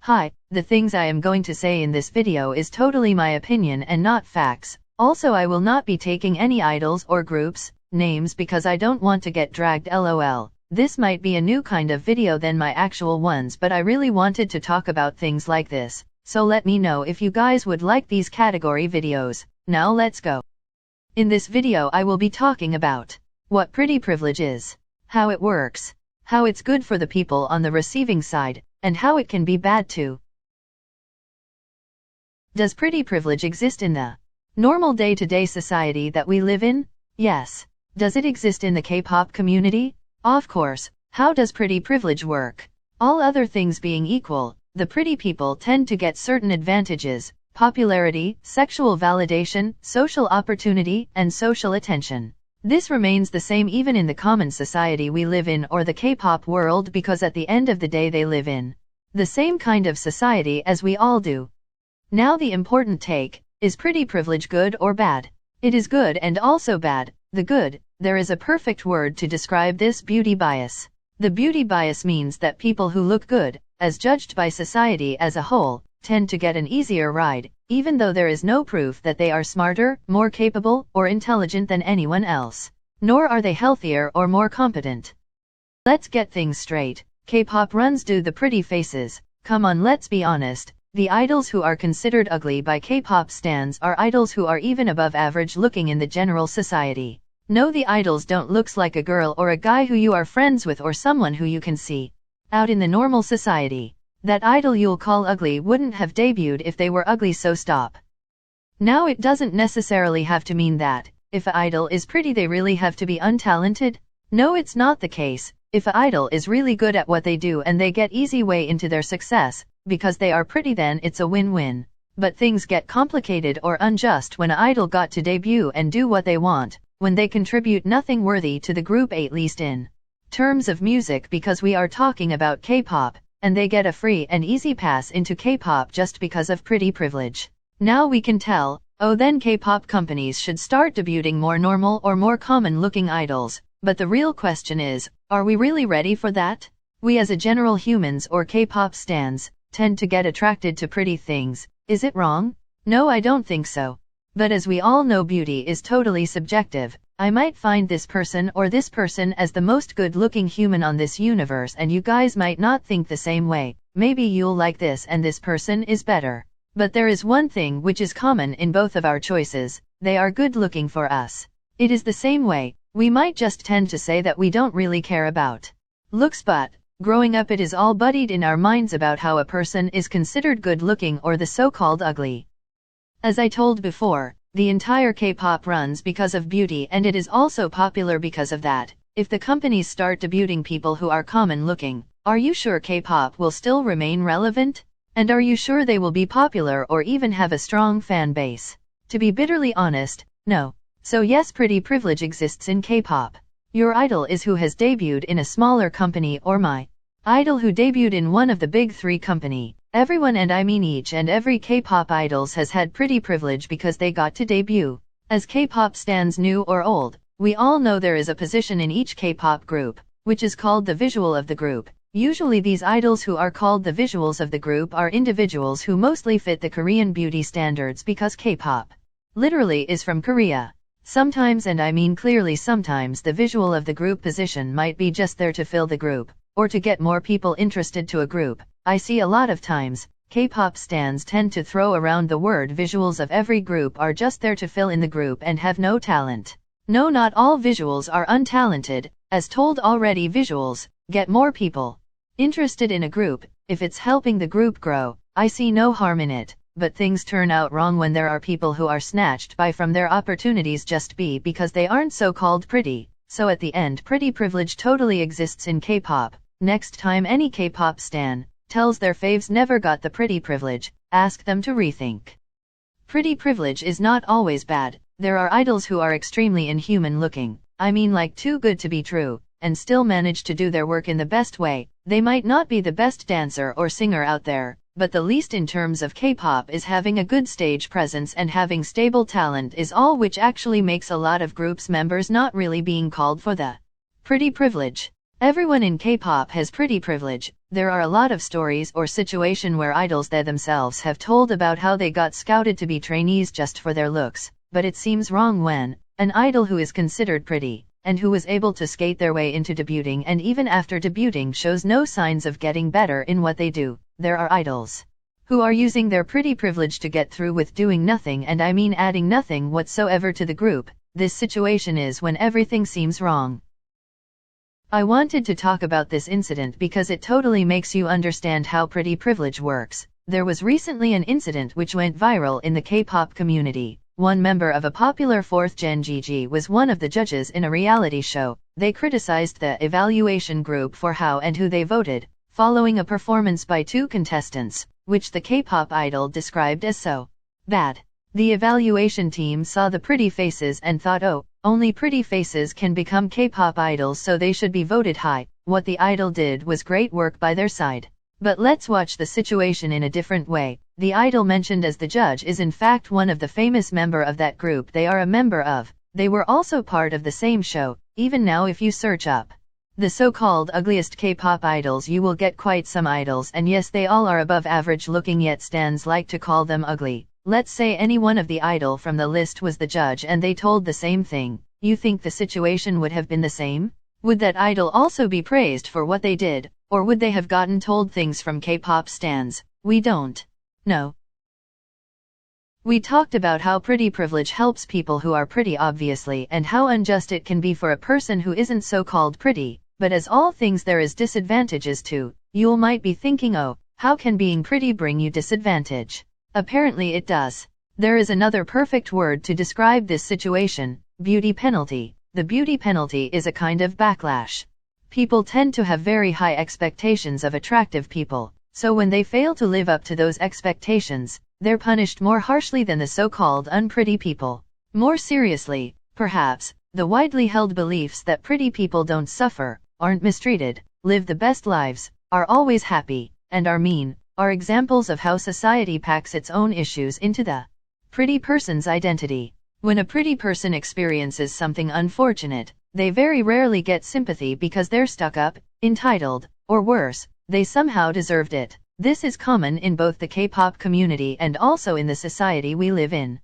Hi, the things I am going to say in this video is totally my opinion and not facts. Also, I will not be taking any idols or groups names because I don't want to get dragged lol. This might be a new kind of video than my actual ones, but I really wanted to talk about things like this, so let me know if you guys would like these category videos. Now let's go. In this video I will be talking about what pretty privilege is, how it works, how it's good for the people on the receiving side, and how it can be bad too. Does pretty privilege exist in the normal day-to-day society that we live in? Yes. Does it exist in the K-pop community? Of course. How does pretty privilege work? All other things being equal, the pretty people tend to get certain advantages: popularity, sexual validation, social opportunity, and social attention. This remains the same even in the common society we live in or the K-pop world, because at the end of the day they live in the same kind of society as we all do. Now the important take, is pretty privilege good or bad? It is good and also bad. The good, there is a perfect word to describe this: beauty bias. The beauty bias means that people who look good, as judged by society as a whole, tend to get an easier ride, even though there is no proof that they are smarter, more capable, or intelligent than anyone else. Nor are they healthier or more competent. Let's get things straight. K-pop runs do the pretty faces. Come on, let's be honest. The idols who are considered ugly by K-pop stans are idols who are even above average looking in the general society. No, the idols don't looks like a girl or a guy who you are friends with or someone who you can see out in the normal society. That idol you'll call ugly wouldn't have debuted if they were ugly, so stop. Now it doesn't necessarily have to mean that if an idol is pretty they really have to be untalented. No, it's not the case. If an idol is really good at what they do and they get easy way into their success because they are pretty, then it's a win-win. But things get complicated or unjust when an idol got to debut and do what they want, when they contribute nothing worthy to the group, at least in terms of music, because we are talking about K-pop, and they get a free and easy pass into K-pop just because of pretty privilege. Now we can tell, oh, then K-pop companies should start debuting more normal or more common looking idols. But the real question is, are we really ready for that? We as a general humans or K-pop stans tend to get attracted to pretty things. Is it wrong? No, I don't think so. But as we all know, beauty is totally subjective. I might find this person or this person as the most good-looking human on this universe, and you guys might not think the same way. Maybe you'll like this and this person is better. But there is one thing which is common in both of our choices: they are good-looking for us. It is the same way. We might just tend to say that we don't really care about looks, but growing up it is all buried in our minds about how a person is considered good-looking or the so-called ugly. As I told before, the entire K-pop runs because of beauty, and it is also popular because of that. If the companies start debuting people who are common-looking, are you sure K-pop will still remain relevant? And are you sure they will be popular or even have a strong fan base? To be bitterly honest, no. So yes, pretty privilege exists in K-pop. Your idol is who has debuted in a smaller company, or my idol who debuted in one of the big three company. Everyone, and I mean each and every K-pop idols, has had pretty privilege because they got to debut. As K-pop stans, new or old, we all know there is a position in each K-pop group, which is called the visual of the group. Usually these idols who are called the visuals of the group are individuals who mostly fit the Korean beauty standards, because K-pop literally is from Korea. Sometimes, and I mean clearly sometimes, the visual of the group position might be just there to fill the group, or to get more people interested to a group. I see a lot of times, K-pop stans tend to throw around the word visuals of every group are just there to fill in the group and have no talent. No, not all visuals are untalented. As told already, visuals get more people interested in a group. If it's helping the group grow, I see no harm in it. But things turn out wrong when there are people who are snatched by from their opportunities just because they aren't so-called pretty. So at the end, pretty privilege totally exists in K-pop. Next time any K-pop stan tells their faves never got the pretty privilege, ask them to rethink. Pretty privilege is not always bad. There are idols who are extremely inhuman looking. I mean, like too good to be true, and still manage to do their work in the best way. They might not be the best dancer or singer out there, but the least in terms of K-pop is having a good stage presence and having stable talent is all, which actually makes a lot of groups members not really being called for the pretty privilege. Everyone in K-pop has pretty privilege. There are a lot of stories or situation where idols they themselves have told about how they got scouted to be trainees just for their looks, but it seems wrong when an idol who is considered pretty and who was able to skate their way into debuting and even after debuting shows no signs of getting better in what they do. There are idols who are using their pretty privilege to get through with doing nothing, and I mean adding nothing whatsoever to the group. This situation is when everything seems wrong. I wanted to talk about this incident because it totally makes you understand how pretty privilege works. There was recently an incident which went viral in the K-pop community. One member of a popular 4th-gen GG was one of the judges in a reality show. They criticized the evaluation group for how and who they voted, following a performance by 2 contestants, which the K-pop idol described as so bad. The evaluation team saw the pretty faces and thought, oh, only pretty faces can become K-pop idols, so they should be voted high. What the idol did was great work by their side. But let's watch the situation in a different way. The idol mentioned as the judge is in fact one of the famous member of that group they are a member of. They were also part of the same show. Even now if you search up the so-called ugliest K-pop idols, you will get quite some idols, and yes, they all are above average looking, yet stans like to call them ugly. Let's say any one of the idol from the list was the judge and they told the same thing. You think the situation would have been the same? Would that idol also be praised for what they did, or would they have gotten told things from K-pop stans? We don't know. We talked about how pretty privilege helps people who are pretty obviously, and how unjust it can be for a person who isn't so-called pretty. But as all things there is disadvantages too. You might be thinking, oh, how can being pretty bring you disadvantage? Apparently it does. There is another perfect word to describe this situation: beauty penalty. The beauty penalty is a kind of backlash. People tend to have very high expectations of attractive people, so when they fail to live up to those expectations, they're punished more harshly than the so-called unpretty people. More seriously, perhaps, the widely held beliefs that pretty people don't suffer, aren't mistreated, live the best lives, are always happy, and are mean, are examples of how society packs its own issues into the pretty person's identity. When a pretty person experiences something unfortunate, they very rarely get sympathy because they're stuck up, entitled, or worse, they somehow deserved it. This is common in both the K-pop community and also in the society we live in.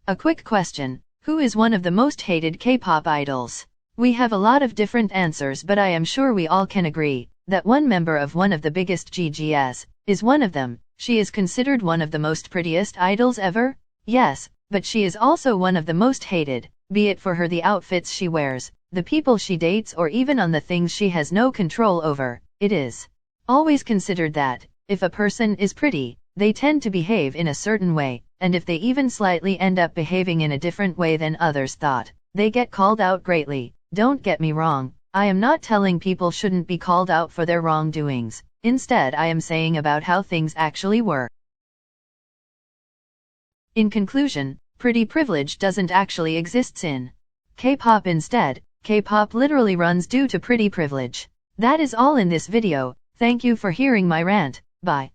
A quick question: who is one of the most hated K-pop idols? We have a lot of different answers, but I am sure we all can agree that one member of one of the biggest GGs is one of them. She is considered one of the most prettiest idols ever? Yes, but she is also one of the most hated, be it for her the outfits she wears, the people she dates, or even on the things she has no control over. It is always considered that if a person is pretty, they tend to behave in a certain way, and if they even slightly end up behaving in a different way than others thought, they get called out greatly. Don't get me wrong, I am not telling people shouldn't be called out for their wrongdoings. Instead, I am saying about how things actually work. In conclusion, pretty privilege doesn't actually exist in K-pop. Instead, K-pop literally runs due to pretty privilege. That is all in this video. Thank you for hearing my rant. Bye.